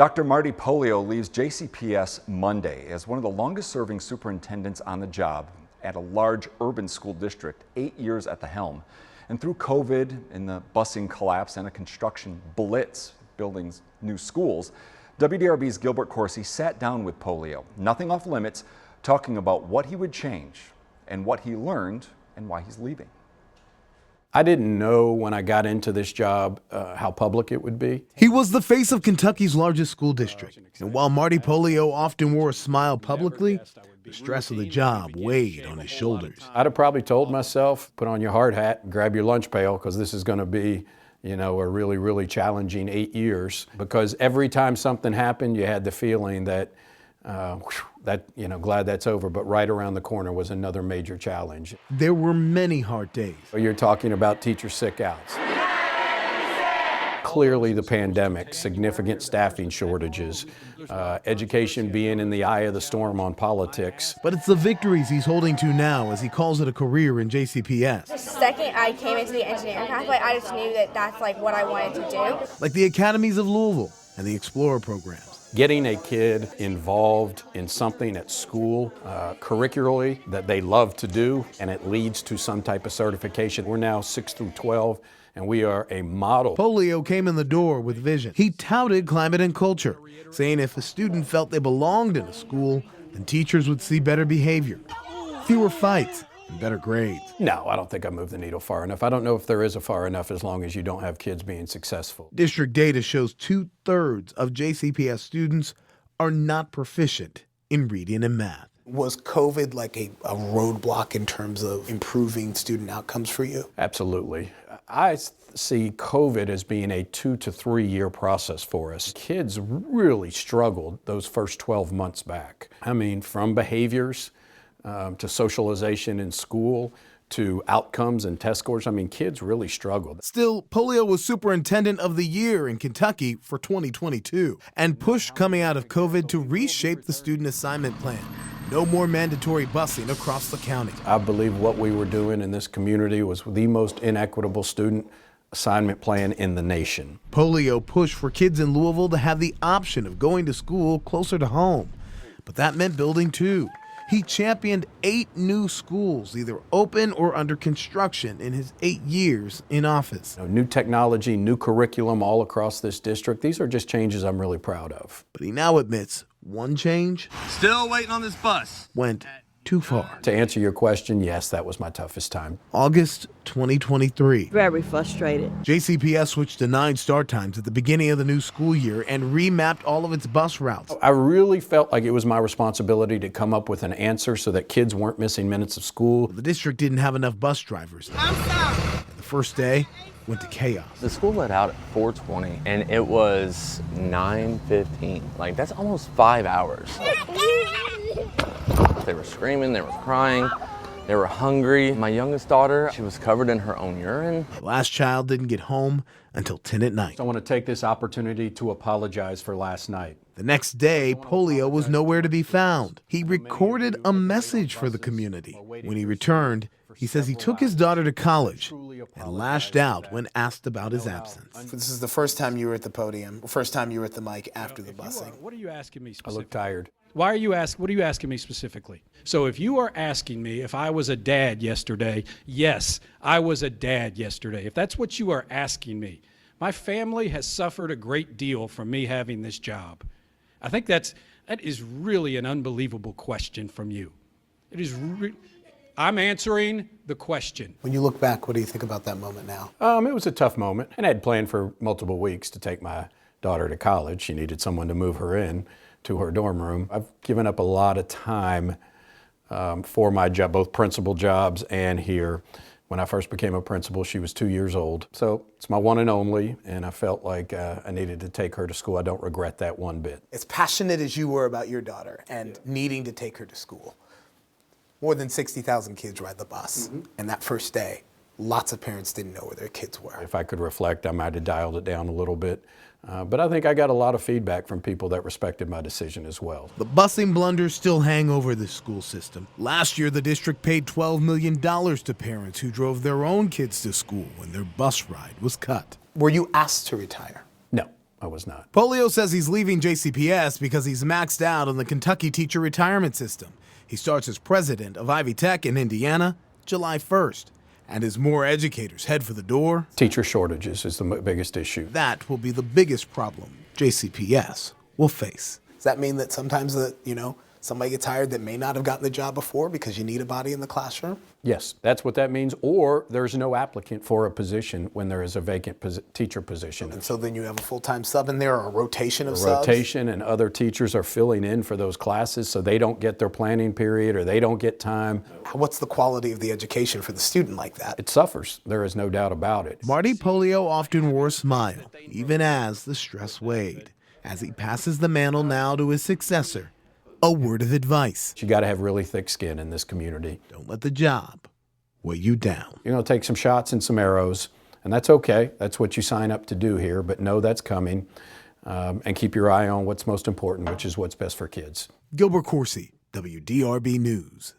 Dr. Marty Pollio leaves JCPS Monday as one of the longest-serving superintendents on the job at a large urban school district, 8 years at the helm. And through COVID and the busing collapse and a construction blitz building new schools, WDRB's Gilbert Corsi sat down with Pollio, nothing off limits, talking about what he would change and what he learned and why he's leaving. I didn't know when I got into this job how public it would be. He was the face of Kentucky's largest school district. And while Marty Pollio often wore a smile publicly, the stress of the job weighed on his shoulders. I'd have probably told myself, put on your hard hat and grab your lunch pail, because this is going to be, a really, really challenging 8 years. Because every time something happened, you had the feeling that, glad that's over, but right around the corner was another major challenge. There were many hard days. You're talking about teacher sick outs. Clearly the pandemic, significant staffing shortages, education being in the eye of the storm on politics. But it's the victories he's holding to now as he calls it a career in JCPS. The second I came into the engineering pathway, I just knew that that's what I wanted to do. Like the academies of Louisville and the Explorer programs. Getting a kid involved in something at school, curricularly, that they love to do, and it leads to some type of certification. We're now 6 through 12, and we are a model. Pollio came in the door with vision. He touted climate and culture, saying if a student felt they belonged in a school, then teachers would see better behavior, fewer fights, and better grades. No, I don't think I moved the needle far enough. I don't know if there is a far enough as long as you don't have kids being successful. District data shows 2/3 of JCPS students are not proficient in reading and math. Was COVID like a roadblock in terms of improving student outcomes for you? Absolutely. I see COVID as being a 2 to 3 year process for us. Kids really struggled those first 12 months back. I mean, from behaviors to socialization in school, to outcomes and test scores. I mean, kids really struggled. Still, Pollio was Superintendent of the Year in Kentucky for 2022 and pushed coming out of COVID to reshape the student assignment plan. No more mandatory busing across the county. I believe what we were doing in this community was the most inequitable student assignment plan in the nation. Pollio pushed for kids in Louisville to have the option of going to school closer to home, but that meant building two. He championed 8 new schools, either open or under construction, in his 8 years in office. New technology, new curriculum all across this district. These are just changes I'm really proud of. But he now admits one change, still waiting on this bus, went too far. To answer your question, yes, that was my toughest time. August 2023. Very frustrated. JCPS switched to 9 start times at the beginning of the new school year and remapped all of its bus routes. I really felt like it was my responsibility to come up with an answer so that kids weren't missing minutes of school. The district didn't have enough bus drivers. And the first day went to chaos. The school let out at 4:20 and it was 9:15. Like, that's almost 5 hours. They were screaming, they were crying, they were hungry. My youngest daughter, she was covered in her own urine. The last child didn't get home until 10 at night. I want to take this opportunity to apologize for last night. The next day, Pollio was nowhere to be found. He recorded a message for the community. When he returned, he says he took his daughter to college and lashed out when asked about his absence. This is the first time you were at the podium, first time you were at the mic after the busing. What are you asking me I specifically? look tired. What are you asking me specifically? So if you are asking me if I was a dad yesterday, yes, I was a dad yesterday. If that's what you are asking me, my family has suffered a great deal from me having this job. I think that is really an unbelievable question from you. I'm answering the question. When you look back, what do you think about that moment now? It was a tough moment, and I had planned for multiple weeks to take my daughter to college. She needed someone to move her in to her dorm room. I've given up a lot of time for my job, both principal jobs and here. When I first became a principal, she was 2 years old. So it's my one and only, and I felt like I needed to take her to school. I don't regret that one bit. As passionate as you were about your daughter and needing to take her to school, more than 60,000 kids ride the bus. And that first day, lots of parents didn't know where their kids were. If I could reflect, I might have dialed it down a little bit. But I think I got a lot of feedback from people that respected my decision as well. The busing blunders still hang over the school system. Last year, the district paid $12 million to parents who drove their own kids to school when their bus ride was cut. Were you asked to retire? No. I was not. Pollio says he's leaving JCPS because he's maxed out on the Kentucky teacher retirement system. He starts as president of Ivy Tech in Indiana July 1st. And as more educators head for the door, Teacher shortages is the biggest issue. that will be the biggest problem JCPS will face. Does that mean that sometimes somebody gets hired that may not have gotten the job before because you need a body in the classroom? Yes, that's what that means. Or there's no applicant for a position when there is a vacant teacher position. And so then you have a full-time sub in there or a rotation of subs? Rotation, and other teachers are filling in for those classes, so they don't get their planning period or they don't get time. What's the quality of the education for the student like that? It suffers. There is no doubt about it. Marty Pollio often wore a smile, even as the stress weighed. As he passes the mantle now to his successor, a word of advice: You got to have really thick skin in this community. don't let the job weigh you down. You're going to take some shots and some arrows, and that's okay. That's what you sign up to do here, but know that's coming. And keep your eye on what's most important, which is what's best for kids. Gilbert Coursey, WDRB News.